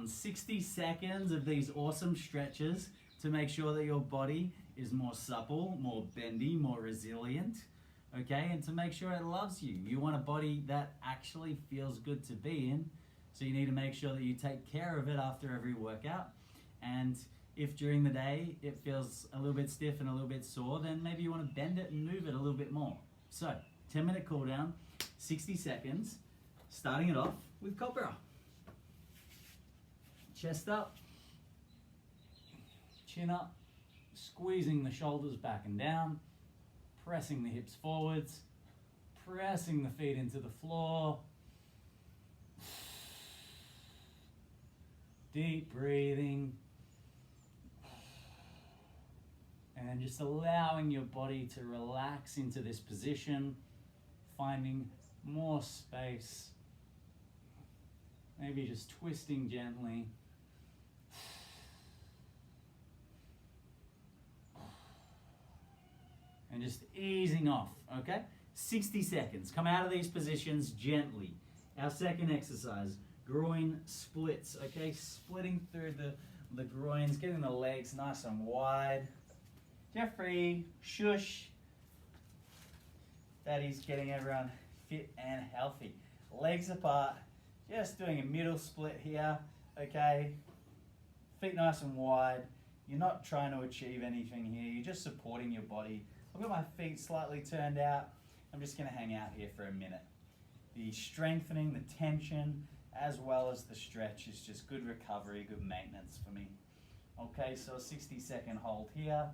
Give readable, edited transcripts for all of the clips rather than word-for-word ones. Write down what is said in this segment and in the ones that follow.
60 seconds of these awesome stretches to make sure that your body is more supple, more bendy, more resilient, okay? And to make sure it loves you. You want a body that actually feels good to be in, so you need to make sure that you take care of it after every workout. And if during the day it feels a little bit stiff and a little bit sore, then maybe you want to bend it and move it a little bit more. So 10-minute cool down, 60 seconds, starting it off with Cobra. Chest up, chin up, squeezing the shoulders back and down, pressing the hips forwards, pressing the feet into the floor. Deep breathing. And just allowing your body to relax into this position, finding more space. Maybe just twisting gently. And just easing off, okay? 60 seconds. Come out of these positions gently. Our second exercise, groin splits, okay? Splitting through the groins, getting the legs nice and wide. Jeffrey, shush. Daddy's getting everyone fit and healthy. Legs apart, just doing a middle split here, okay? Feet nice and wide. You're not trying to achieve anything here. You're just supporting your body. I've got my feet slightly turned out. I'm just gonna hang out here for a minute. The strengthening, the tension, as well as the stretch is just good recovery, good maintenance for me. Okay, so a 60-second hold here.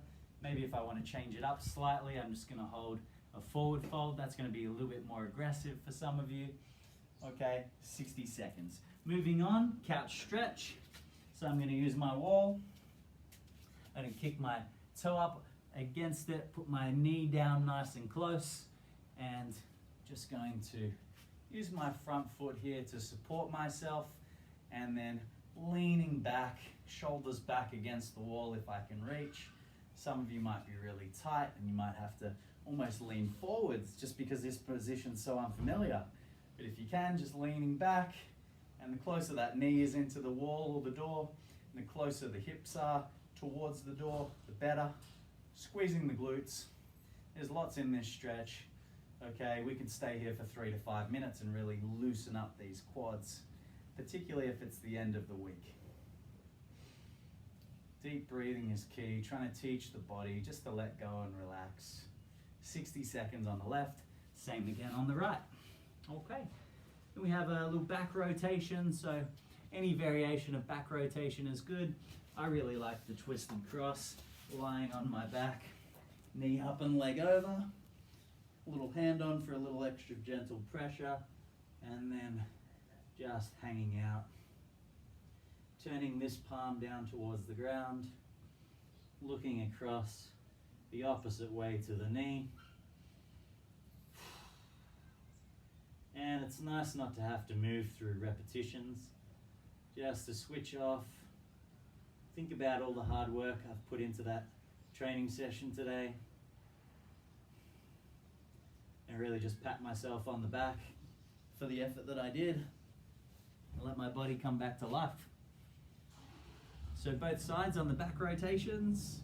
Maybe if I want to change it up slightly, I'm just going to hold a forward fold. That's going to be a little bit more aggressive for some of you. Okay, 60 seconds. Moving on, couch stretch. So I'm going to use my wall. I'm going to kick my toe up against it, put my knee down nice and close, and just going to use my front foot here to support myself, and then leaning back, shoulders back against the wall if I can reach. Some of you might be really tight and you might have to almost lean forwards just because this position's so unfamiliar. But if you can, just leaning back, and the closer that knee is into the wall or the door, and the closer the hips are towards the door, the better. Squeezing the glutes. There's lots in this stretch. Okay, we can stay here for 3 to 5 minutes and really loosen up these quads, particularly if it's the end of the week. Deep breathing is key, trying to teach the body just to let go and relax. 60 seconds on the left, same again on the right. Okay, then we have a little back rotation, so any variation of back rotation is good. I really like the twisted cross, lying on my back, knee up and leg over. A little hand on for a little extra gentle pressure, and then just hanging out. Turning this palm down towards the ground, looking across the opposite way to the knee. And it's nice not to have to move through repetitions, just to switch off. Think about all the hard work I've put into that training session today. And really just pat myself on the back for the effort that I did and let my body come back to life. So both sides on the back rotations.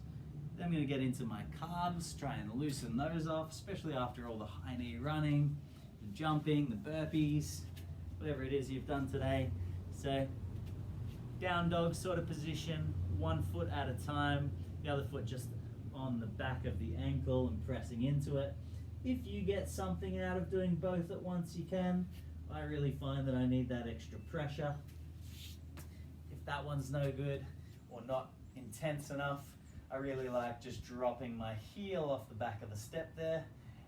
Then I'm going to get into my calves, try and loosen those off, especially after all the high knee running, the jumping, the burpees, whatever it is you've done today. So down dog sort of position, one foot at a time, the other foot just on the back of the ankle and pressing into it. If you get something out of doing both at once, you can. I really find that I need that extra pressure. If that one's no good or not intense enough, I really like just dropping my heel off the back of the step there,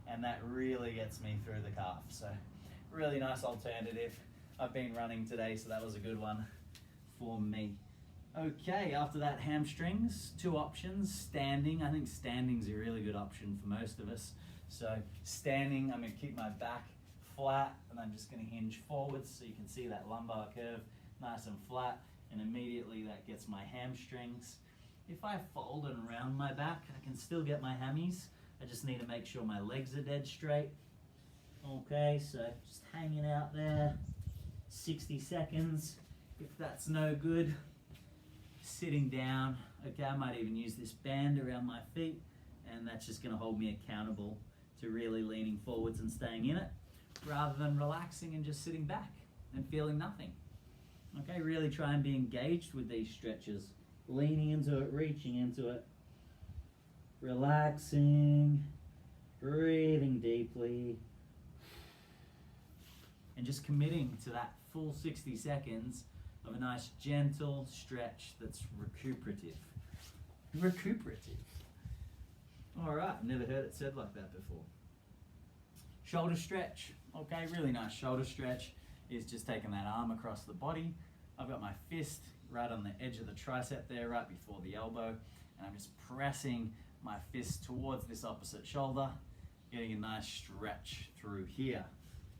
and that really gets me through the calf. So really nice alternative. I've been running today, so that was a good one for me. Okay, after that, hamstrings, 2 options. Standing, I think standing's a really good option for most of us. So standing, I'm going to keep my back flat, and I'm just going to hinge forwards so you can see that lumbar curve nice and flat, and immediately that gets my hamstrings. If I fold and round my back, I can still get my hammies. I just need to make sure my legs are dead straight. Okay, so just hanging out there, 60 seconds. If that's no good, sitting down, okay, I might even use this band around my feet, and that's just gonna hold me accountable to really leaning forwards and staying in it, rather than relaxing and just sitting back and feeling nothing. Okay, really try and be engaged with these stretches, leaning into it, reaching into it, relaxing, breathing deeply, and just committing to that full 60 seconds of a nice gentle stretch that's recuperative. Recuperative. All right, I've never heard it said like that before. Shoulder stretch. Okay, really nice shoulder stretch is just taking that arm across the body. I've got my fist right on the edge of the tricep there, right before the elbow, and I'm just pressing my fist towards this opposite shoulder, getting a nice stretch through here.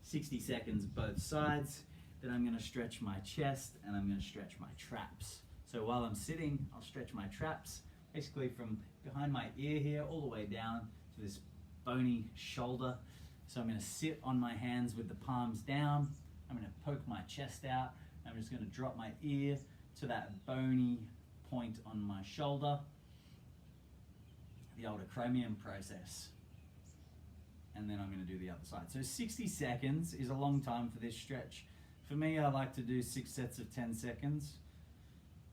60 seconds both sides. Then I'm going to stretch my chest and I'm going to stretch my traps. So while I'm sitting, I'll stretch my traps, basically from behind my ear here all the way down to this bony shoulder. So I'm going to sit on my hands with the palms down. I'm going to poke my chest out. I'm just going to drop my ear to that bony point on my shoulder. The old acromion process. And then I'm going to do the other side. So 60 seconds is a long time for this stretch. For me, I like to do 6 sets of 10 seconds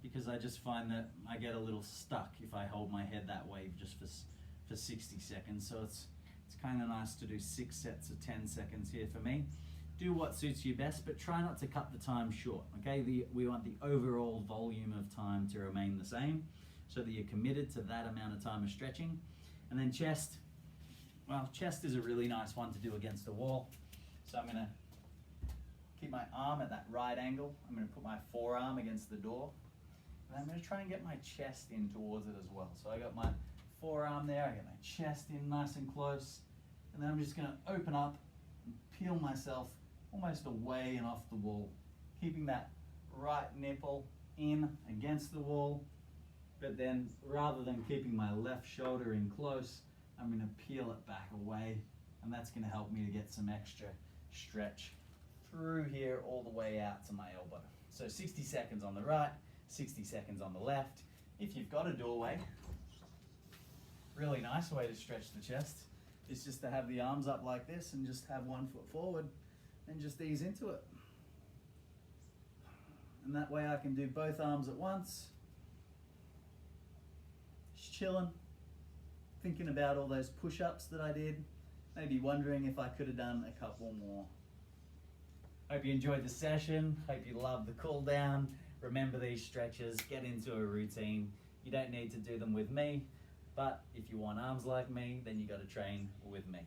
because I just find that I get a little stuck if I hold my head that way just for 60 seconds. So it's kind of nice to do 6 sets of 10 seconds here for me. Do what suits you best, but try not to cut the time short, okay? We want the overall volume of time to remain the same so that you're committed to that amount of time of stretching. And then chest. Well, chest is a really nice one to do against the wall. So I'm gonna keep my arm at that right angle. I'm gonna put my forearm against the door. And I'm gonna try and get my chest in towards it as well. So I got my forearm there, I got my chest in nice and close. And then I'm just gonna open up and peel myself almost away and off the wall, keeping that right nipple in against the wall. But then rather than keeping my left shoulder in close, I'm going to peel it back away, and that's going to help me to get some extra stretch through here all the way out to my elbow. So 60 seconds on the right, 60 seconds on the left. If you've got a doorway, really nice way to stretch the chest is just to have the arms up like this and just have one foot forward and just ease into it. And that way I can do both arms at once. Just chilling. Thinking about all those push-ups that I did, maybe wondering if I could have done a couple more. Hope you enjoyed the session, hope you loved the cool down. Remember these stretches, get into a routine. You don't need to do them with me, but if you want arms like me, then you got to train with me.